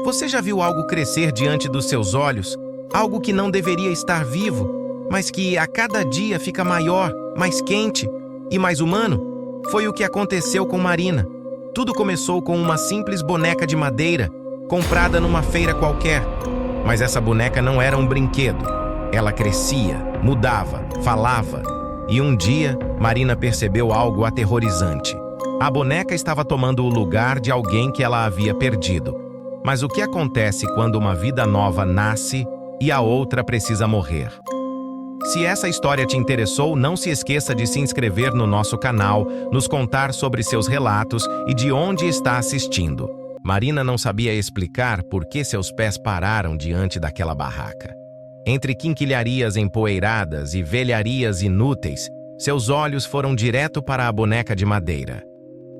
Você já viu algo crescer diante dos seus olhos? Algo que não deveria estar vivo, mas que a cada dia fica maior, mais quente e mais humano? Foi o que aconteceu com Marina. Tudo começou com uma simples boneca de madeira, comprada numa feira qualquer. Mas essa boneca não era um brinquedo. Ela crescia, mudava, falava. E um dia, Marina percebeu algo aterrorizante. A boneca estava tomando o lugar de alguém que ela havia perdido. Mas o que acontece quando uma vida nova nasce e a outra precisa morrer? Se essa história te interessou, não se esqueça de se inscrever no nosso canal, nos contar sobre seus relatos e de onde está assistindo. Marina não sabia explicar por que seus pés pararam diante daquela barraca. Entre quinquilharias empoeiradas e velharias inúteis, seus olhos foram direto para a boneca de madeira.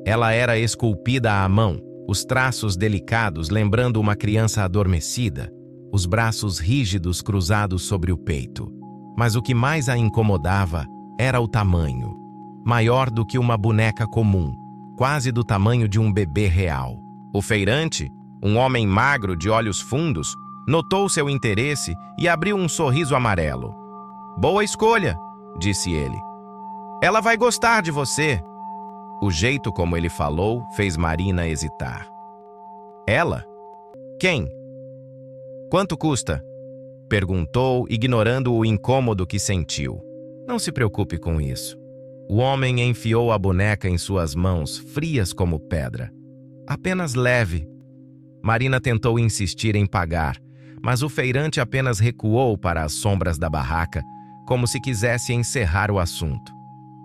Ela era esculpida à mão, os traços delicados lembrando uma criança adormecida, os braços rígidos cruzados sobre o peito. Mas o que mais a incomodava era o tamanho. Maior do que uma boneca comum, quase do tamanho de um bebê real. O feirante, um homem magro de olhos fundos, notou seu interesse e abriu um sorriso amarelo. "Boa escolha", disse ele. "Ela vai gostar de você." O jeito como ele falou fez Marina hesitar. "Ela? Quem? Quanto custa?" perguntou, ignorando o incômodo que sentiu. "Não se preocupe com isso." O homem enfiou a boneca em suas mãos, frias como pedra. "Apenas leve." Marina tentou insistir em pagar, mas o feirante apenas recuou para as sombras da barraca, como se quisesse encerrar o assunto.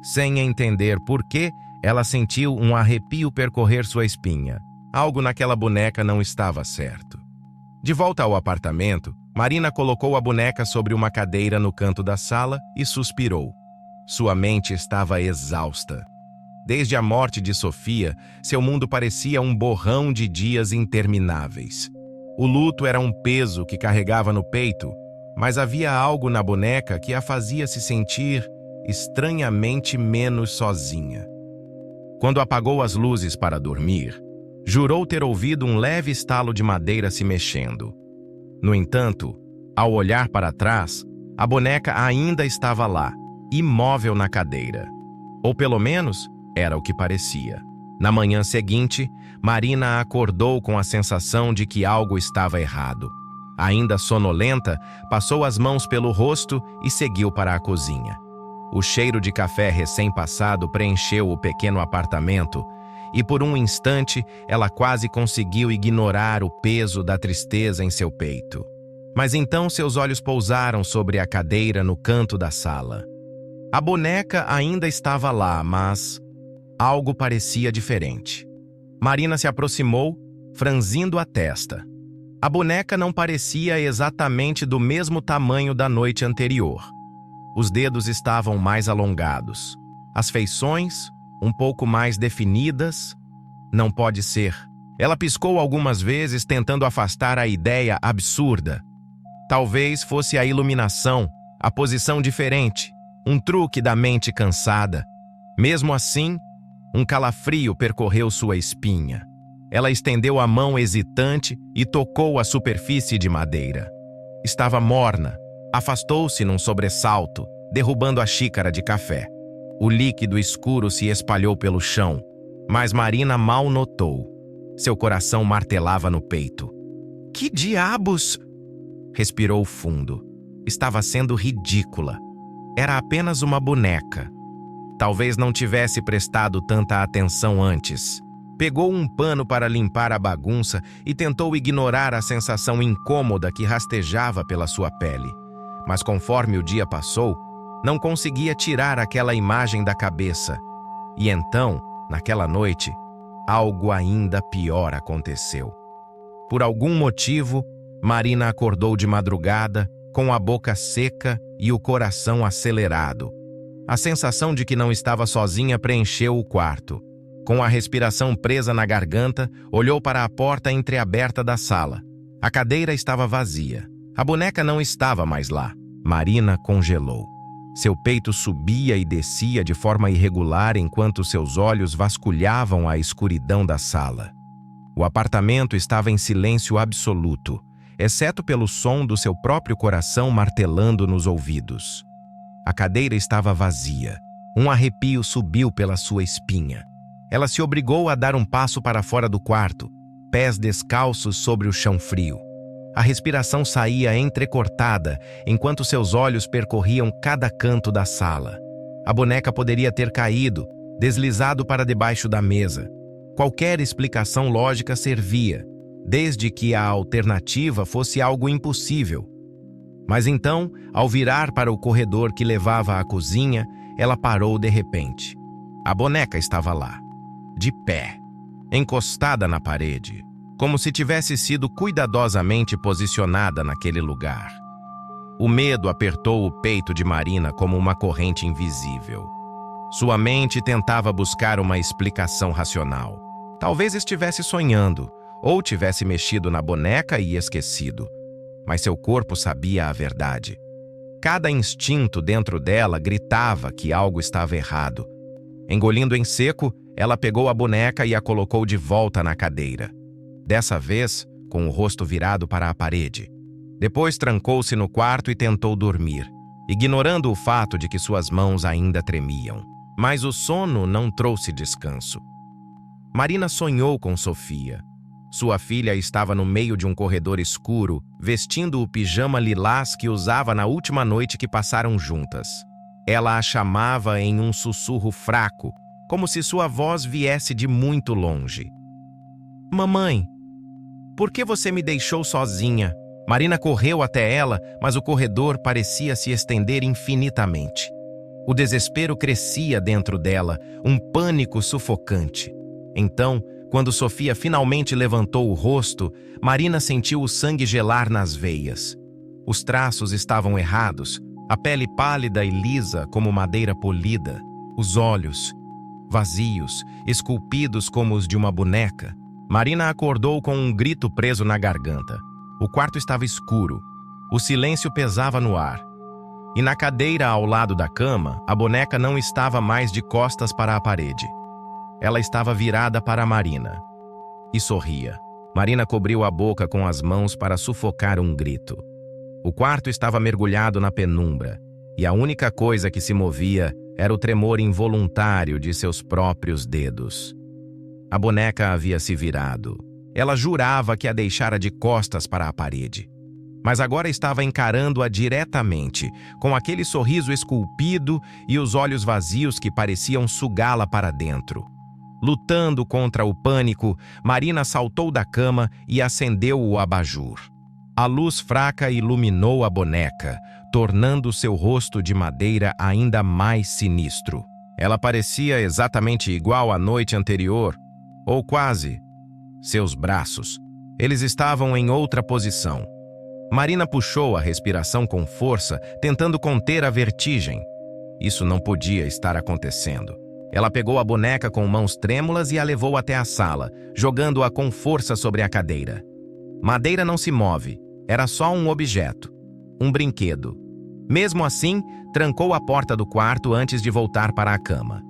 Sem entender por quê, ela sentiu um arrepio percorrer sua espinha. Algo naquela boneca não estava certo. De volta ao apartamento, Marina colocou a boneca sobre uma cadeira no canto da sala e suspirou. Sua mente estava exausta. Desde a morte de Sofia, seu mundo parecia um borrão de dias intermináveis. O luto era um peso que carregava no peito, mas havia algo na boneca que a fazia se sentir estranhamente menos sozinha. Quando apagou as luzes para dormir, jurou ter ouvido um leve estalo de madeira se mexendo. No entanto, ao olhar para trás, a boneca ainda estava lá, imóvel na cadeira. Ou pelo menos, era o que parecia. Na manhã seguinte, Marina acordou com a sensação de que algo estava errado. Ainda sonolenta, passou as mãos pelo rosto e seguiu para a cozinha. O cheiro de café recém-passado preencheu o pequeno apartamento e por um instante ela quase conseguiu ignorar o peso da tristeza em seu peito. Mas então seus olhos pousaram sobre a cadeira no canto da sala. A boneca ainda estava lá, mas algo parecia diferente. Marina se aproximou, franzindo a testa. A boneca não parecia exatamente do mesmo tamanho da noite anterior. Os dedos estavam mais alongados. As feições, um pouco mais definidas. Não pode ser. Ela piscou algumas vezes tentando afastar a ideia absurda. Talvez fosse a iluminação, a posição diferente, um truque da mente cansada. Mesmo assim, um calafrio percorreu sua espinha. Ela estendeu a mão hesitante e tocou a superfície de madeira. Estava morna. Afastou-se num sobressalto, derrubando a xícara de café. O líquido escuro se espalhou pelo chão, mas Marina mal notou. Seu coração martelava no peito. "Que diabos?" Respirou fundo. Estava sendo ridícula. Era apenas uma boneca. Talvez não tivesse prestado tanta atenção antes. Pegou um pano para limpar a bagunça e tentou ignorar a sensação incômoda que rastejava pela sua pele. Mas conforme o dia passou, não conseguia tirar aquela imagem da cabeça. E então, naquela noite, algo ainda pior aconteceu. Por algum motivo, Marina acordou de madrugada, com a boca seca e o coração acelerado. A sensação de que não estava sozinha preencheu o quarto. Com a respiração presa na garganta, olhou para a porta entreaberta da sala. A cadeira estava vazia. A boneca não estava mais lá. Marina congelou. Seu peito subia e descia de forma irregular enquanto seus olhos vasculhavam a escuridão da sala. O apartamento estava em silêncio absoluto, exceto pelo som do seu próprio coração martelando nos ouvidos. A cadeira estava vazia. Um arrepio subiu pela sua espinha. Ela se obrigou a dar um passo para fora do quarto, pés descalços sobre o chão frio. A respiração saía entrecortada enquanto seus olhos percorriam cada canto da sala. A boneca poderia ter caído, deslizado para debaixo da mesa. Qualquer explicação lógica servia, desde que a alternativa fosse algo impossível. Mas então, ao virar para o corredor que levava à cozinha, ela parou de repente. A boneca estava lá, de pé, encostada na parede, como se tivesse sido cuidadosamente posicionada naquele lugar. O medo apertou o peito de Marina como uma corrente invisível. Sua mente tentava buscar uma explicação racional. Talvez estivesse sonhando, ou tivesse mexido na boneca e esquecido. Mas seu corpo sabia a verdade. Cada instinto dentro dela gritava que algo estava errado. Engolindo em seco, ela pegou a boneca e a colocou de volta na cadeira. Dessa vez, com o rosto virado para a parede. Depois trancou-se no quarto e tentou dormir, ignorando o fato de que suas mãos ainda tremiam. Mas o sono não trouxe descanso. Marina sonhou com Sofia. Sua filha estava no meio de um corredor escuro, vestindo o pijama lilás que usava na última noite que passaram juntas. Ela a chamava em um sussurro fraco, como se sua voz viesse de muito longe. "Mamãe, por que você me deixou sozinha?" Marina correu até ela, mas o corredor parecia se estender infinitamente. O desespero crescia dentro dela, um pânico sufocante. Então, quando Sofia finalmente levantou o rosto, Marina sentiu o sangue gelar nas veias. Os traços estavam errados, a pele pálida e lisa como madeira polida, os olhos vazios, esculpidos como os de uma boneca. Marina acordou com um grito preso na garganta. O quarto estava escuro. O silêncio pesava no ar. E na cadeira ao lado da cama, a boneca não estava mais de costas para a parede. Ela estava virada para Marina. E sorria. Marina cobriu a boca com as mãos para sufocar um grito. O quarto estava mergulhado na penumbra, e a única coisa que se movia era o tremor involuntário de seus próprios dedos. A boneca havia se virado. Ela jurava que a deixara de costas para a parede. Mas agora estava encarando-a diretamente, com aquele sorriso esculpido e os olhos vazios que pareciam sugá-la para dentro. Lutando contra o pânico, Marina saltou da cama e acendeu o abajur. A luz fraca iluminou a boneca, tornando seu rosto de madeira ainda mais sinistro. Ela parecia exatamente igual à noite anterior, ou quase. Seus braços. Eles estavam em outra posição. Marina puxou a respiração com força, tentando conter a vertigem. Isso não podia estar acontecendo. Ela pegou a boneca com mãos trêmulas e a levou até a sala, jogando-a com força sobre a cadeira. Madeira não se move, era só um objeto, um brinquedo. Mesmo assim, trancou a porta do quarto antes de voltar para a cama.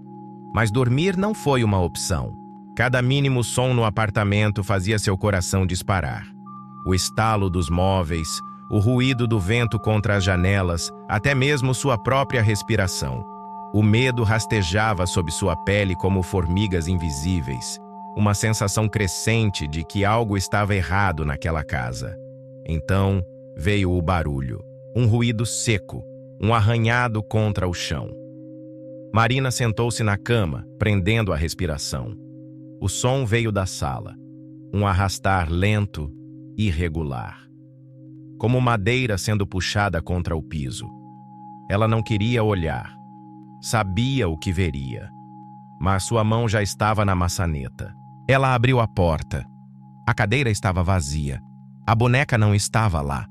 Mas dormir não foi uma opção. Cada mínimo som no apartamento fazia seu coração disparar. O estalo dos móveis, o ruído do vento contra as janelas, até mesmo sua própria respiração. O medo rastejava sob sua pele como formigas invisíveis, uma sensação crescente de que algo estava errado naquela casa. Então veio o barulho, um ruído seco, um arranhado contra o chão. Marina sentou-se na cama, prendendo a respiração. O som veio da sala, um arrastar lento, irregular, como madeira sendo puxada contra o piso. Ela não queria olhar. Sabia o que veria. Mas sua mão já estava na maçaneta. Ela abriu a porta. A cadeira estava vazia. A boneca não estava lá.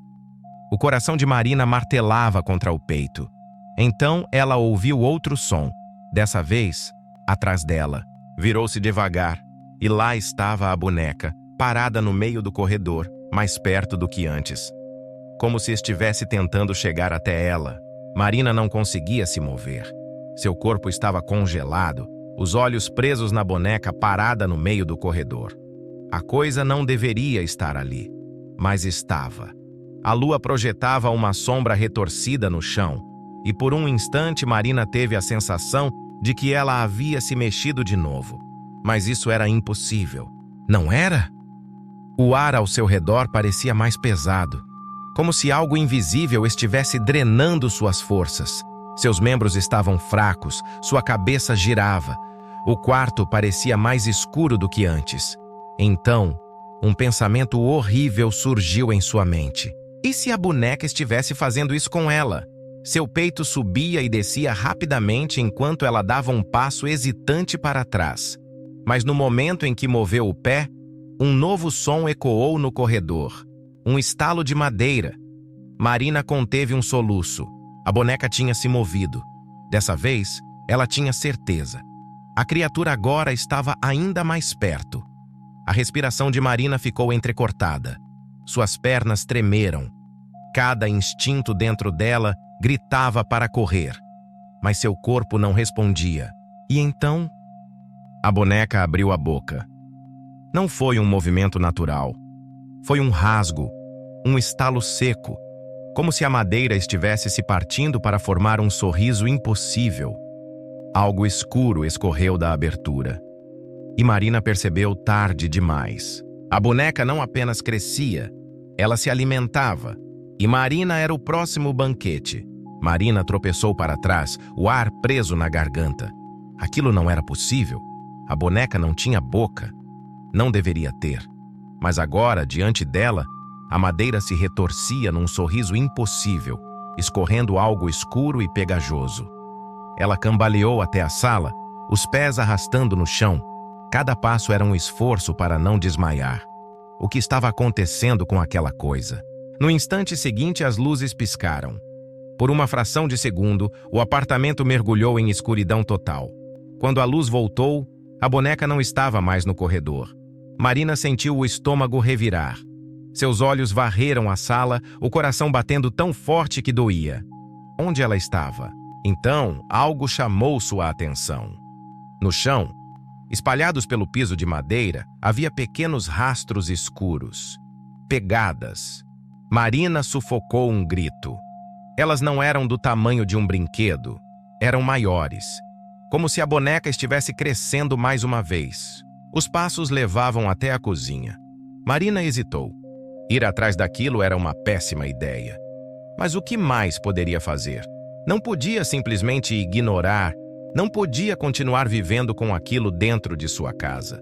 O coração de Marina martelava contra o peito. Então ela ouviu outro som. Dessa vez, atrás dela. Virou-se devagar, e lá estava a boneca, parada no meio do corredor, mais perto do que antes. Como se estivesse tentando chegar até ela. Marina não conseguia se mover. Seu corpo estava congelado, os olhos presos na boneca parada no meio do corredor. A coisa não deveria estar ali, mas estava. A lua projetava uma sombra retorcida no chão, e por um instante Marina teve a sensação de que ela havia se mexido de novo. Mas isso era impossível. Não era? O ar ao seu redor parecia mais pesado, como se algo invisível estivesse drenando suas forças. Seus membros estavam fracos, sua cabeça girava. O quarto parecia mais escuro do que antes. Então, um pensamento horrível surgiu em sua mente. E se a boneca estivesse fazendo isso com ela? Seu peito subia e descia rapidamente enquanto ela dava um passo hesitante para trás. Mas no momento em que moveu o pé, um novo som ecoou no corredor. Um estalo de madeira. Marina conteve um soluço. A boneca tinha se movido. Dessa vez, ela tinha certeza. A criatura agora estava ainda mais perto. A respiração de Marina ficou entrecortada. Suas pernas tremeram. Cada instinto dentro dela gritava para correr. Mas seu corpo não respondia. E então, a boneca abriu a boca. Não foi um movimento natural. Foi um rasgo, um estalo seco, como se a madeira estivesse se partindo para formar um sorriso impossível. Algo escuro escorreu da abertura. E Marina percebeu tarde demais. A boneca não apenas crescia, ela se alimentava. E Marina era o próximo banquete. Marina tropeçou para trás, o ar preso na garganta. Aquilo não era possível. A boneca não tinha boca. Não deveria ter. Mas agora, diante dela, a madeira se retorcia num sorriso impossível, escorrendo algo escuro e pegajoso. Ela cambaleou até a sala, os pés arrastando no chão. Cada passo era um esforço para não desmaiar. O que estava acontecendo com aquela coisa? No instante seguinte, as luzes piscaram. Por uma fração de segundo, o apartamento mergulhou em escuridão total. Quando a luz voltou, a boneca não estava mais no corredor. Marina sentiu o estômago revirar. Seus olhos varreram a sala, o coração batendo tão forte que doía. Onde ela estava? Então, algo chamou sua atenção. No chão, espalhados pelo piso de madeira, havia pequenos rastros escuros. Pegadas. Marina sufocou um grito. Elas não eram do tamanho de um brinquedo. Eram maiores. Como se a boneca estivesse crescendo mais uma vez. Os passos levavam até a cozinha. Marina hesitou. Ir atrás daquilo era uma péssima ideia. Mas o que mais poderia fazer? Não podia simplesmente ignorar, não podia continuar vivendo com aquilo dentro de sua casa.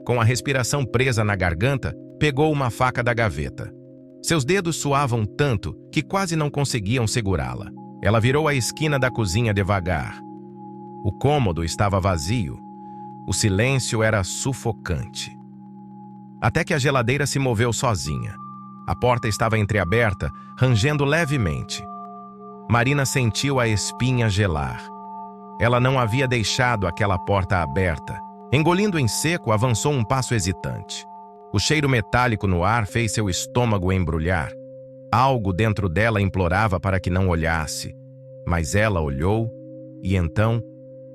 Com a respiração presa na garganta, pegou uma faca da gaveta. Seus dedos suavam tanto que quase não conseguiam segurá-la. Ela virou a esquina da cozinha devagar. O cômodo estava vazio. O silêncio era sufocante. Até que a geladeira se moveu sozinha. A porta estava entreaberta, rangendo levemente. Marina sentiu a espinha gelar. Ela não havia deixado aquela porta aberta. Engolindo em seco, avançou um passo hesitante. O cheiro metálico no ar fez seu estômago embrulhar. Algo dentro dela implorava para que não olhasse. Mas ela olhou, e então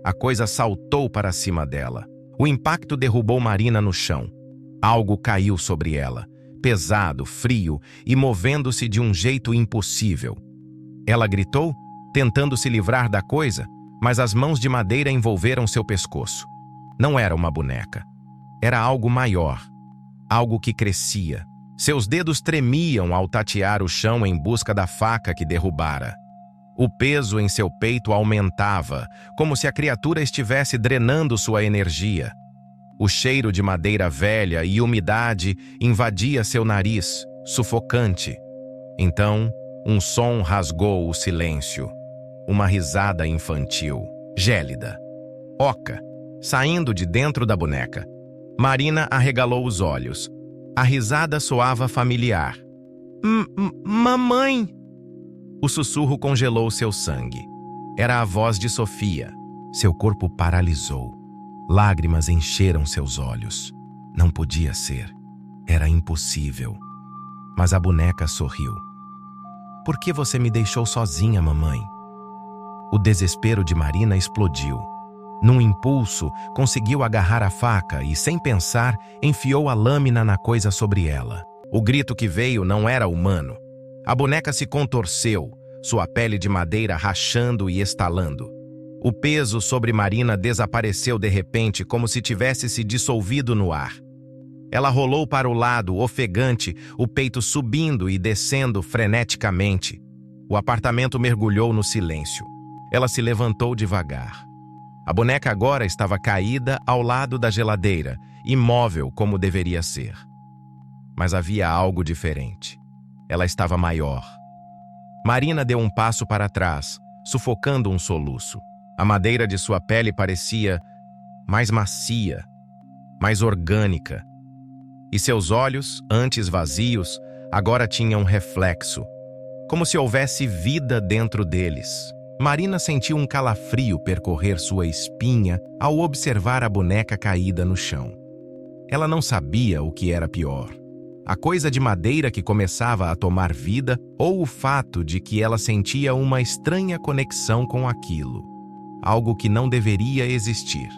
a coisa saltou para cima dela. O impacto derrubou Marina no chão. Algo caiu sobre ela, pesado, frio e movendo-se de um jeito impossível. Ela gritou, tentando se livrar da coisa, mas as mãos de madeira envolveram seu pescoço. Não era uma boneca. Era algo maior. Algo que crescia. Seus dedos tremiam ao tatear o chão em busca da faca que derrubara. O peso em seu peito aumentava, como se a criatura estivesse drenando sua energia. O cheiro de madeira velha e umidade invadia seu nariz, sufocante. Então, um som rasgou o silêncio. Uma risada infantil, gélida, oca, saindo de dentro da boneca. Marina arregalou os olhos. A risada soava familiar. Mamãe! O sussurro congelou seu sangue. Era a voz de Sofia. Seu corpo paralisou. Lágrimas encheram seus olhos. Não podia ser. Era impossível. Mas a boneca sorriu. Por que você me deixou sozinha, mamãe? O desespero de Marina explodiu. Num impulso, conseguiu agarrar a faca e, sem pensar, enfiou a lâmina na coisa sobre ela. O grito que veio não era humano. A boneca se contorceu, sua pele de madeira rachando e estalando. O peso sobre Marina desapareceu de repente, como se tivesse se dissolvido no ar. Ela rolou para o lado, ofegante, o peito subindo e descendo freneticamente. O apartamento mergulhou no silêncio. Ela se levantou devagar. A boneca agora estava caída ao lado da geladeira, imóvel como deveria ser. Mas havia algo diferente. Ela estava maior. Marina deu um passo para trás, sufocando um soluço. A madeira de sua pele parecia mais macia, mais orgânica. E seus olhos, antes vazios, agora tinham um reflexo, como se houvesse vida dentro deles. Marina sentiu um calafrio percorrer sua espinha ao observar a boneca caída no chão. Ela não sabia o que era pior: a coisa de madeira que começava a tomar vida ou o fato de que ela sentia uma estranha conexão com aquilo, algo que não deveria existir.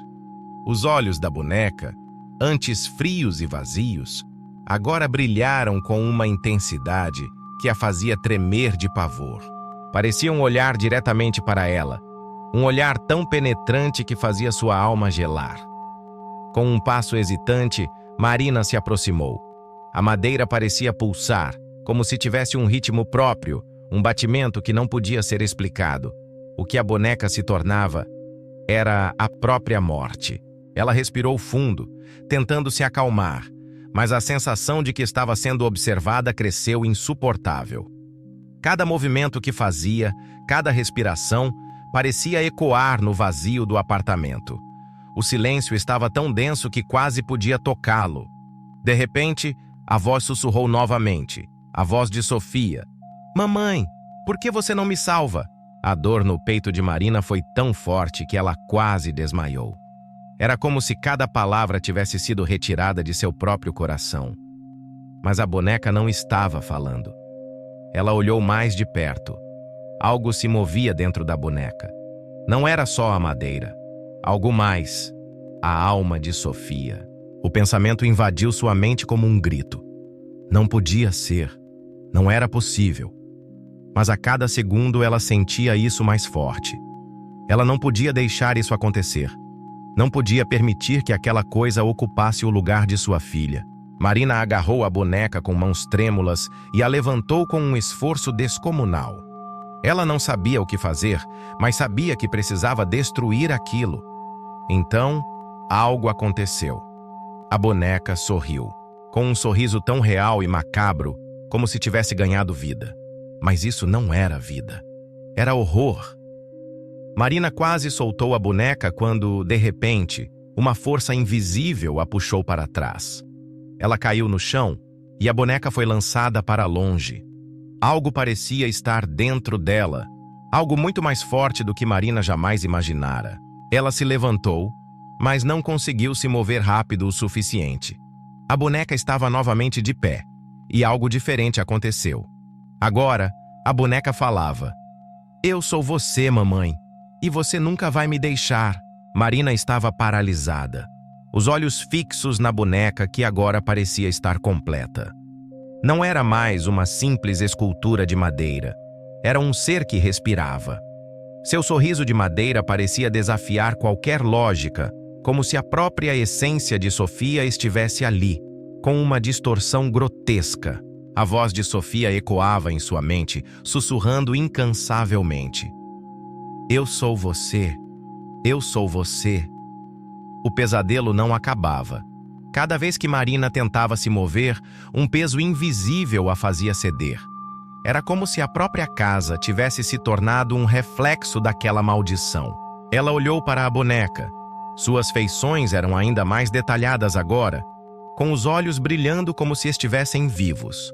Os olhos da boneca, antes frios e vazios, agora brilharam com uma intensidade que a fazia tremer de pavor. Parecia um olhar diretamente para ela, um olhar tão penetrante que fazia sua alma gelar. Com um passo hesitante, Marina se aproximou. A madeira parecia pulsar, como se tivesse um ritmo próprio, um batimento que não podia ser explicado. O que a boneca se tornava era a própria morte. Ela respirou fundo, tentando se acalmar, mas a sensação de que estava sendo observada cresceu insuportável. Cada movimento que fazia, cada respiração, parecia ecoar no vazio do apartamento. O silêncio estava tão denso que quase podia tocá-lo. De repente, a voz sussurrou novamente, a voz de Sofia. "Mamãe, por que você não me salva?" A dor no peito de Marina foi tão forte que ela quase desmaiou. Era como se cada palavra tivesse sido retirada de seu próprio coração. Mas a boneca não estava falando. Ela olhou mais de perto. Algo se movia dentro da boneca. Não era só a madeira. Algo mais. A alma de Sofia. O pensamento invadiu sua mente como um grito. Não podia ser. Não era possível. Mas a cada segundo ela sentia isso mais forte. Ela não podia deixar isso acontecer. Não podia permitir que aquela coisa ocupasse o lugar de sua filha. Marina agarrou a boneca com mãos trêmulas e a levantou com um esforço descomunal. Ela não sabia o que fazer, mas sabia que precisava destruir aquilo. Então, algo aconteceu. A boneca sorriu, com um sorriso tão real e macabro, como se tivesse ganhado vida. Mas isso não era vida. Era horror. Marina quase soltou a boneca quando, de repente, uma força invisível a puxou para trás. Ela caiu no chão e a boneca foi lançada para longe. Algo parecia estar dentro dela, algo muito mais forte do que Marina jamais imaginara. Ela se levantou, mas não conseguiu se mover rápido o suficiente. A boneca estava novamente de pé, e algo diferente aconteceu. Agora, a boneca falava. "Eu sou você, mamãe, e você nunca vai me deixar." Marina estava paralisada, os olhos fixos na boneca que agora parecia estar completa. Não era mais uma simples escultura de madeira. Era um ser que respirava. Seu sorriso de madeira parecia desafiar qualquer lógica, como se a própria essência de Sofia estivesse ali, com uma distorção grotesca. A voz de Sofia ecoava em sua mente, sussurrando incansavelmente. "Eu sou você. Eu sou você." O pesadelo não acabava. Cada vez que Marina tentava se mover, um peso invisível a fazia ceder. Era como se a própria casa tivesse se tornado um reflexo daquela maldição. Ela olhou para a boneca. Suas feições eram ainda mais detalhadas agora, com os olhos brilhando como se estivessem vivos.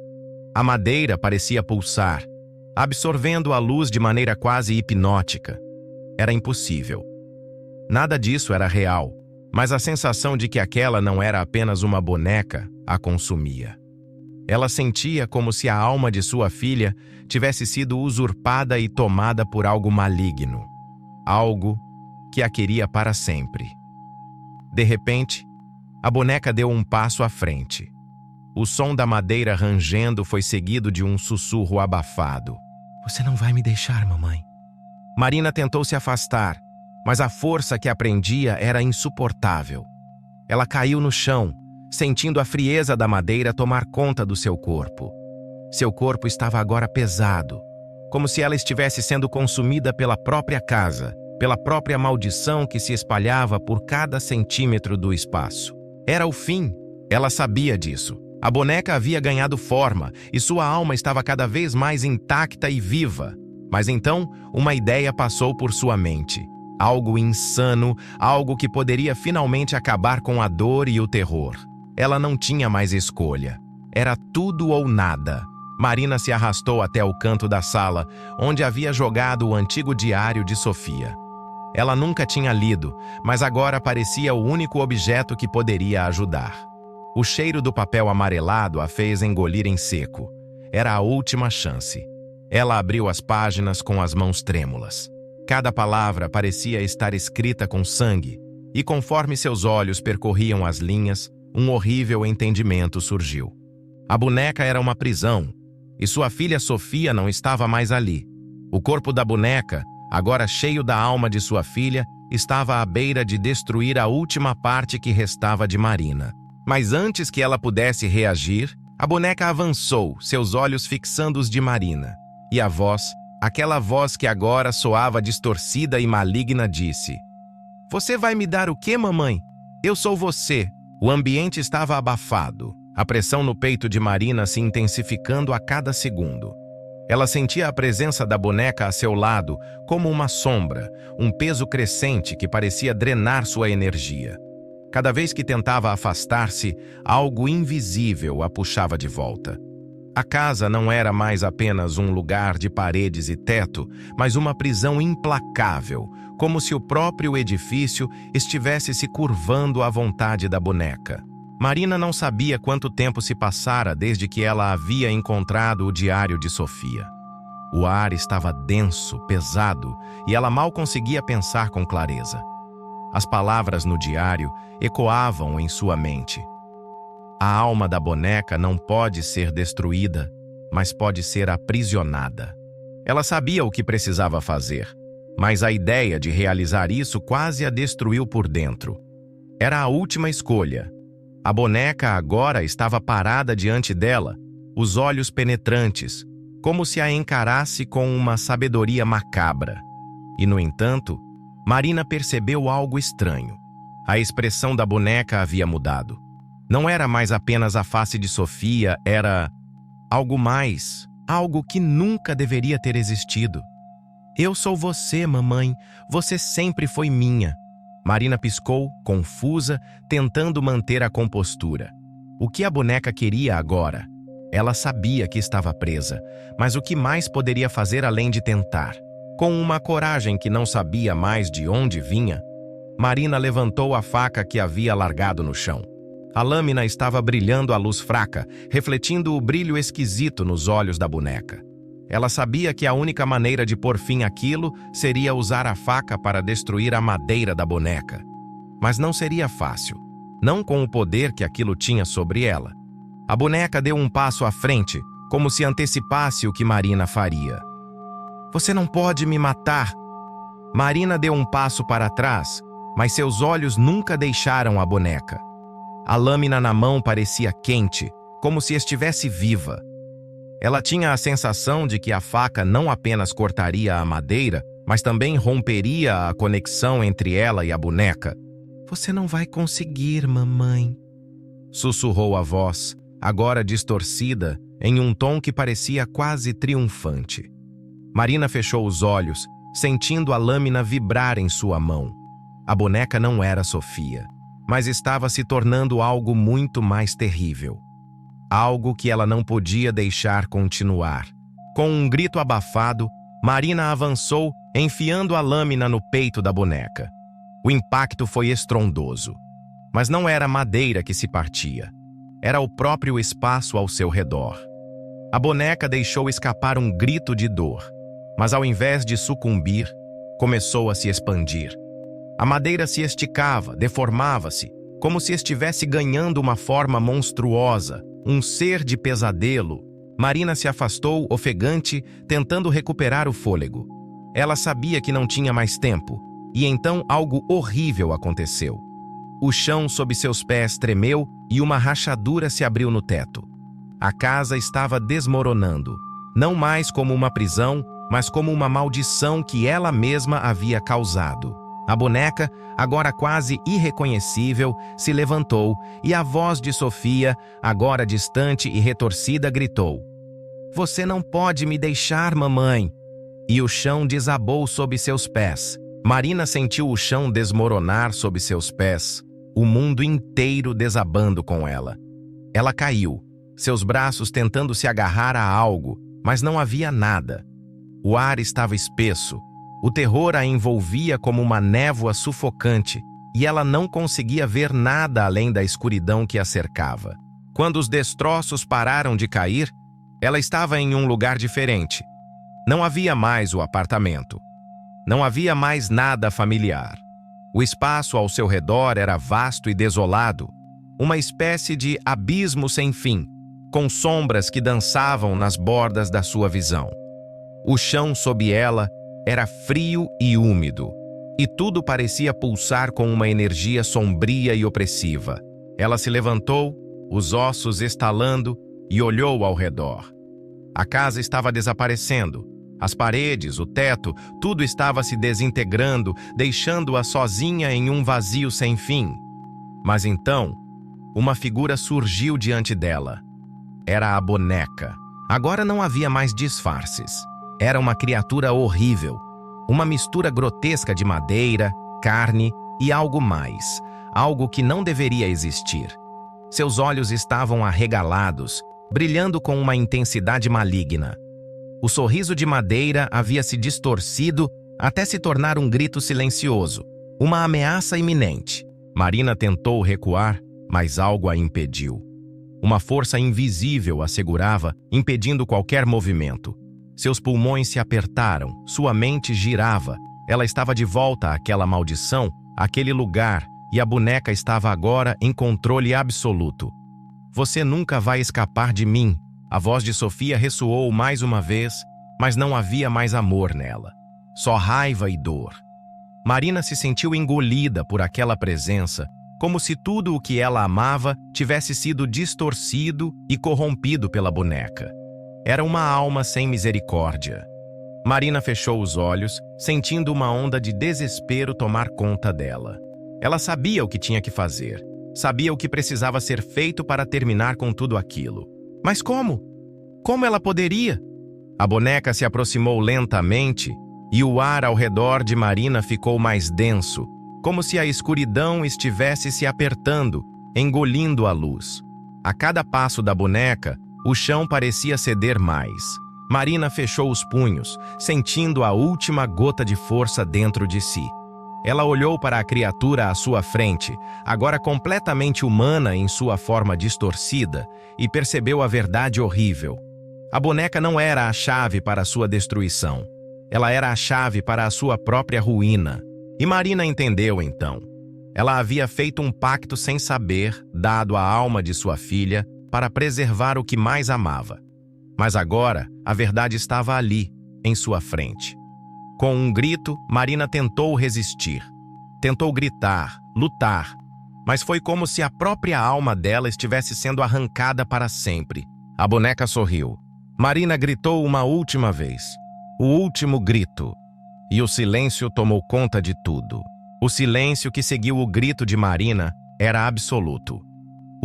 A madeira parecia pulsar, absorvendo a luz de maneira quase hipnótica. Era impossível. Nada disso era real, mas a sensação de que aquela não era apenas uma boneca a consumia. Ela sentia como se a alma de sua filha tivesse sido usurpada e tomada por algo maligno. Algo que a queria para sempre. De repente, a boneca deu um passo à frente. O som da madeira rangendo foi seguido de um sussurro abafado. Você não vai me deixar, mamãe? Marina tentou se afastar, mas a força que a prendia era insuportável. Ela caiu no chão, sentindo a frieza da madeira tomar conta do seu corpo. Seu corpo estava agora pesado, como se ela estivesse sendo consumida pela própria casa, pela própria maldição que se espalhava por cada centímetro do espaço. Era o fim. Ela sabia disso. A boneca havia ganhado forma e sua alma estava cada vez mais intacta e viva. Mas então, uma ideia passou por sua mente. Algo insano, algo que poderia finalmente acabar com a dor e o terror. Ela não tinha mais escolha. Era tudo ou nada. Marina se arrastou até o canto da sala, onde havia jogado o antigo diário de Sofia. Ela nunca tinha lido, mas agora parecia o único objeto que poderia ajudar. O cheiro do papel amarelado a fez engolir em seco. Era a última chance. Ela abriu as páginas com as mãos trêmulas. Cada palavra parecia estar escrita com sangue, e conforme seus olhos percorriam as linhas, um horrível entendimento surgiu. A boneca era uma prisão, e sua filha Sofia não estava mais ali. O corpo da boneca, agora cheio da alma de sua filha, estava à beira de destruir a última parte que restava de Marina. Mas antes que ela pudesse reagir, a boneca avançou, seus olhos fixando os de Marina. E a voz, aquela voz que agora soava distorcida e maligna, disse: Você vai me dar o quê, mamãe? Eu sou você. O ambiente estava abafado, a pressão no peito de Marina se intensificando a cada segundo. Ela sentia a presença da boneca a seu lado como uma sombra, um peso crescente que parecia drenar sua energia. Cada vez que tentava afastar-se, algo invisível a puxava de volta. A casa não era mais apenas um lugar de paredes e teto, mas uma prisão implacável, como se o próprio edifício estivesse se curvando à vontade da boneca. Marina não sabia quanto tempo se passara desde que ela havia encontrado o diário de Sofia. O ar estava denso, pesado, e ela mal conseguia pensar com clareza. As palavras no diário ecoavam em sua mente. A alma da boneca não pode ser destruída, mas pode ser aprisionada. Ela sabia o que precisava fazer, mas a ideia de realizar isso quase a destruiu por dentro. Era a última escolha. A boneca agora estava parada diante dela, os olhos penetrantes, como se a encarasse com uma sabedoria macabra. E, no entanto, Marina percebeu algo estranho. A expressão da boneca havia mudado. Não era mais apenas a face de Sofia, era algo mais, algo que nunca deveria ter existido. Eu sou você, mamãe. Você sempre foi minha. Marina piscou, confusa, tentando manter a compostura. O que a boneca queria agora? Ela sabia que estava presa, mas o que mais poderia fazer além de tentar? Com uma coragem que não sabia mais de onde vinha, Marina levantou a faca que havia largado no chão. A lâmina estava brilhando à luz fraca, refletindo o brilho esquisito nos olhos da boneca. Ela sabia que a única maneira de pôr fim àquilo seria usar a faca para destruir a madeira da boneca. Mas não seria fácil, não com o poder que aquilo tinha sobre ela. A boneca deu um passo à frente, como se antecipasse o que Marina faria. Você não pode me matar! Marina deu um passo para trás, mas seus olhos nunca deixaram a boneca. A lâmina na mão parecia quente, como se estivesse viva. Ela tinha a sensação de que a faca não apenas cortaria a madeira, mas também romperia a conexão entre ela e a boneca. Você não vai conseguir, mamãe, sussurrou a voz, agora distorcida, em um tom que parecia quase triunfante. Marina fechou os olhos, sentindo a lâmina vibrar em sua mão. A boneca não era Sofia, mas estava se tornando algo muito mais terrível. Algo que ela não podia deixar continuar. Com um grito abafado, Marina avançou, enfiando a lâmina no peito da boneca. O impacto foi estrondoso. Mas não era madeira que se partia. Era o próprio espaço ao seu redor. A boneca deixou escapar um grito de dor, mas ao invés de sucumbir, começou a se expandir. A madeira se esticava, deformava-se, como se estivesse ganhando uma forma monstruosa, um ser de pesadelo. Marina se afastou, ofegante, tentando recuperar o fôlego. Ela sabia que não tinha mais tempo, e então algo horrível aconteceu. O chão sob seus pés tremeu e uma rachadura se abriu no teto. A casa estava desmoronando, não mais como uma prisão, mas como uma maldição que ela mesma havia causado. A boneca, agora quase irreconhecível, se levantou e a voz de Sofia, agora distante e retorcida, gritou: "Você não pode me deixar, mamãe!" E o chão desabou sob seus pés. Marina sentiu o chão desmoronar sob seus pés, o mundo inteiro desabando com ela. Ela caiu, seus braços tentando se agarrar a algo, mas não havia nada. O ar estava espesso, o terror a envolvia como uma névoa sufocante, e ela não conseguia ver nada além da escuridão que a cercava. Quando os destroços pararam de cair, ela estava em um lugar diferente. Não havia mais o apartamento. Não havia mais nada familiar. O espaço ao seu redor era vasto e desolado, uma espécie de abismo sem fim, com sombras que dançavam nas bordas da sua visão. O chão sob ela era frio e úmido, e tudo parecia pulsar com uma energia sombria e opressiva. Ela se levantou, os ossos estalando, e olhou ao redor. A casa estava desaparecendo. As paredes, o teto, tudo estava se desintegrando, deixando-a sozinha em um vazio sem fim. Mas então, uma figura surgiu diante dela. Era a boneca. Agora não havia mais disfarces. Era uma criatura horrível, uma mistura grotesca de madeira, carne e algo mais, algo que não deveria existir. Seus olhos estavam arregalados, brilhando com uma intensidade maligna. O sorriso de madeira havia se distorcido até se tornar um grito silencioso, uma ameaça iminente. Marina tentou recuar, mas algo a impediu. Uma força invisível a segurava, impedindo qualquer movimento. Seus pulmões se apertaram, sua mente girava. Ela estava de volta àquela maldição, àquele lugar, e a boneca estava agora em controle absoluto. "Você nunca vai escapar de mim." A voz de Sofia ressoou mais uma vez, mas não havia mais amor nela. Só raiva e dor. Marina se sentiu engolida por aquela presença, como se tudo o que ela amava tivesse sido distorcido e corrompido pela boneca. Era uma alma sem misericórdia. Marina fechou os olhos, sentindo uma onda de desespero tomar conta dela. Ela sabia o que tinha que fazer, sabia o que precisava ser feito para terminar com tudo aquilo. Mas como? Como ela poderia? A boneca se aproximou lentamente e o ar ao redor de Marina ficou mais denso, como se a escuridão estivesse se apertando, engolindo a luz. A cada passo da boneca, o chão parecia ceder mais. Marina fechou os punhos, sentindo a última gota de força dentro de si. Ela olhou para a criatura à sua frente, agora completamente humana em sua forma distorcida, e percebeu a verdade horrível. A boneca não era a chave para a sua destruição. Ela era a chave para a sua própria ruína. E Marina entendeu então. Ela havia feito um pacto sem saber, dado à alma de sua filha, para preservar o que mais amava. Mas agora, a verdade estava ali, em sua frente. Com um grito, Marina tentou resistir. Tentou gritar, lutar, mas foi como se a própria alma dela estivesse sendo arrancada para sempre. A boneca sorriu. Marina gritou uma última vez. O último grito. E o silêncio tomou conta de tudo. O silêncio que seguiu o grito de Marina era absoluto.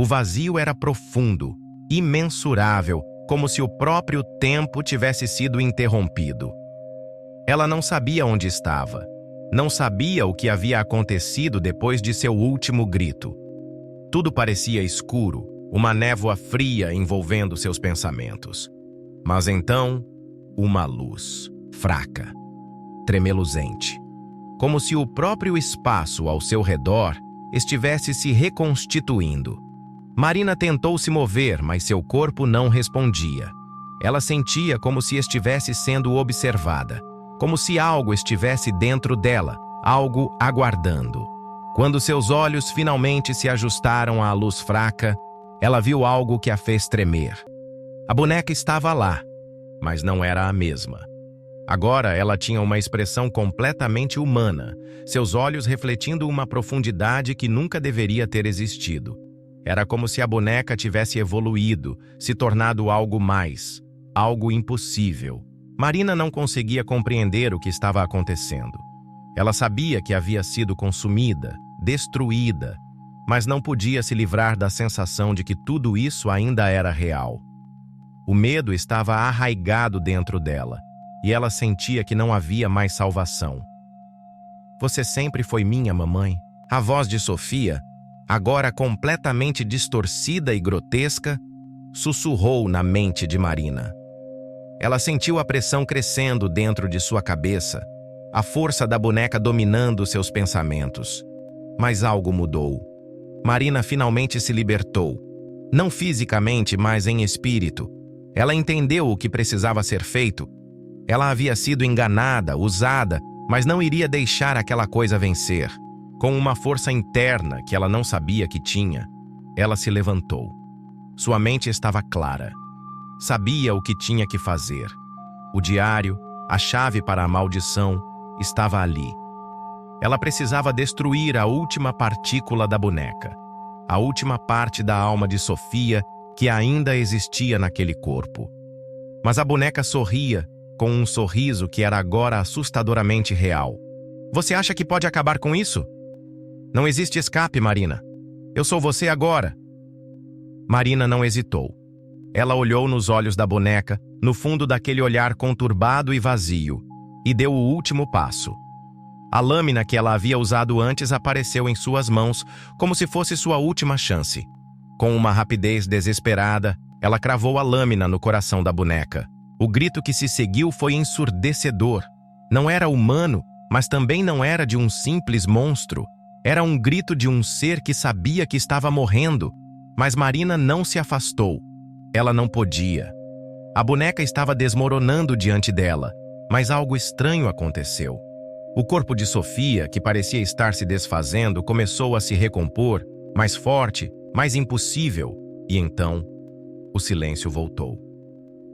O vazio era profundo, imensurável, como se o próprio tempo tivesse sido interrompido. Ela não sabia onde estava. Não sabia o que havia acontecido depois de seu último grito. Tudo parecia escuro, uma névoa fria envolvendo seus pensamentos. Mas então, uma luz, fraca, tremeluzente. Como se o próprio espaço ao seu redor estivesse se reconstituindo. Marina tentou se mover, mas seu corpo não respondia. Ela sentia como se estivesse sendo observada, como se algo estivesse dentro dela, algo aguardando. Quando seus olhos finalmente se ajustaram à luz fraca, ela viu algo que a fez tremer. A boneca estava lá, mas não era a mesma. Agora ela tinha uma expressão completamente humana, seus olhos refletindo uma profundidade que nunca deveria ter existido. Era como se a boneca tivesse evoluído, se tornado algo mais, algo impossível. Marina não conseguia compreender o que estava acontecendo. Ela sabia que havia sido consumida, destruída, mas não podia se livrar da sensação de que tudo isso ainda era real. O medo estava arraigado dentro dela, e ela sentia que não havia mais salvação. "Você sempre foi minha, mamãe." A voz de Sofia, agora completamente distorcida e grotesca, sussurrou na mente de Marina. Ela sentiu a pressão crescendo dentro de sua cabeça, a força da boneca dominando seus pensamentos. Mas algo mudou. Marina finalmente se libertou. Não fisicamente, mas em espírito. Ela entendeu o que precisava ser feito. Ela havia sido enganada, usada, mas não iria deixar aquela coisa vencer. Com uma força interna que ela não sabia que tinha, ela se levantou. Sua mente estava clara. Sabia o que tinha que fazer. O diário, a chave para a maldição, estava ali. Ela precisava destruir a última partícula da boneca, a última parte da alma de Sofia que ainda existia naquele corpo. Mas a boneca sorria, com um sorriso que era agora assustadoramente real. "Você acha que pode acabar com isso? Não existe escape, Marina. Eu sou você agora." Marina não hesitou. Ela olhou nos olhos da boneca, no fundo daquele olhar conturbado e vazio, e deu o último passo. A lâmina que ela havia usado antes apareceu em suas mãos, como se fosse sua última chance. Com uma rapidez desesperada, ela cravou a lâmina no coração da boneca. O grito que se seguiu foi ensurdecedor. Não era humano, mas também não era de um simples monstro. Era um grito de um ser que sabia que estava morrendo. Mas Marina não se afastou. Ela não podia. A boneca estava desmoronando diante dela, mas algo estranho aconteceu. O corpo de Sofia, que parecia estar se desfazendo, começou a se recompor, mais forte, mais impossível, e então o silêncio voltou.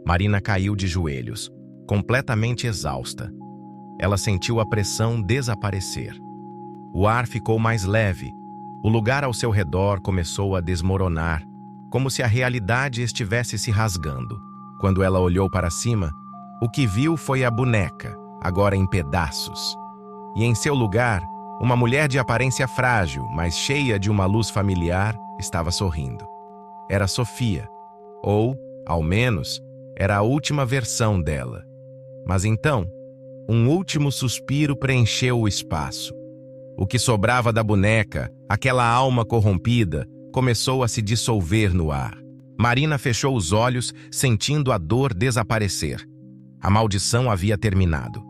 Marina caiu de joelhos, completamente exausta. Ela sentiu a pressão desaparecer. O ar ficou mais leve. O lugar ao seu redor começou a desmoronar, como se a realidade estivesse se rasgando. Quando ela olhou para cima, o que viu foi a boneca, agora em pedaços. E em seu lugar, uma mulher de aparência frágil, mas cheia de uma luz familiar, estava sorrindo. Era Sofia, ou, ao menos, era a última versão dela. Mas então, um último suspiro preencheu o espaço. O que sobrava da boneca, aquela alma corrompida, começou a se dissolver no ar. Marina fechou os olhos, sentindo a dor desaparecer. A maldição havia terminado.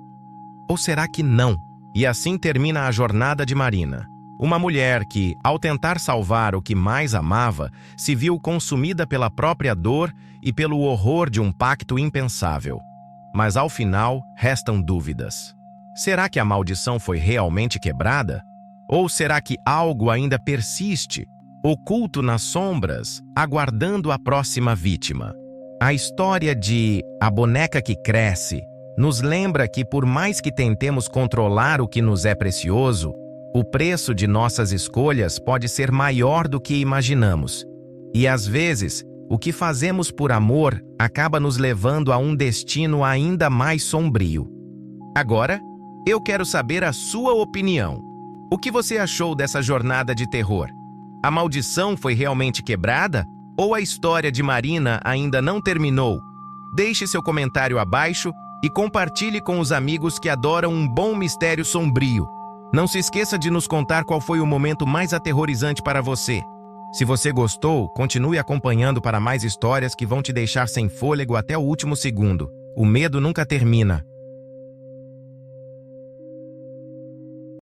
Ou será que não? E assim termina a jornada de Marina. Uma mulher que, ao tentar salvar o que mais amava, se viu consumida pela própria dor e pelo horror de um pacto impensável. Mas ao final, restam dúvidas. Será que a maldição foi realmente quebrada? Ou será que algo ainda persiste, oculto nas sombras, aguardando a próxima vítima? A história de A Boneca que Cresce nos lembra que, por mais que tentemos controlar o que nos é precioso, o preço de nossas escolhas pode ser maior do que imaginamos. E às vezes, o que fazemos por amor acaba nos levando a um destino ainda mais sombrio. Agora, eu quero saber a sua opinião. O que você achou dessa jornada de terror? A maldição foi realmente quebrada? Ou a história de Marina ainda não terminou? Deixe seu comentário abaixo e compartilhe com os amigos que adoram um bom mistério sombrio. Não se esqueça de nos contar qual foi o momento mais aterrorizante para você. Se você gostou, continue acompanhando para mais histórias que vão te deixar sem fôlego até o último segundo. O medo nunca termina.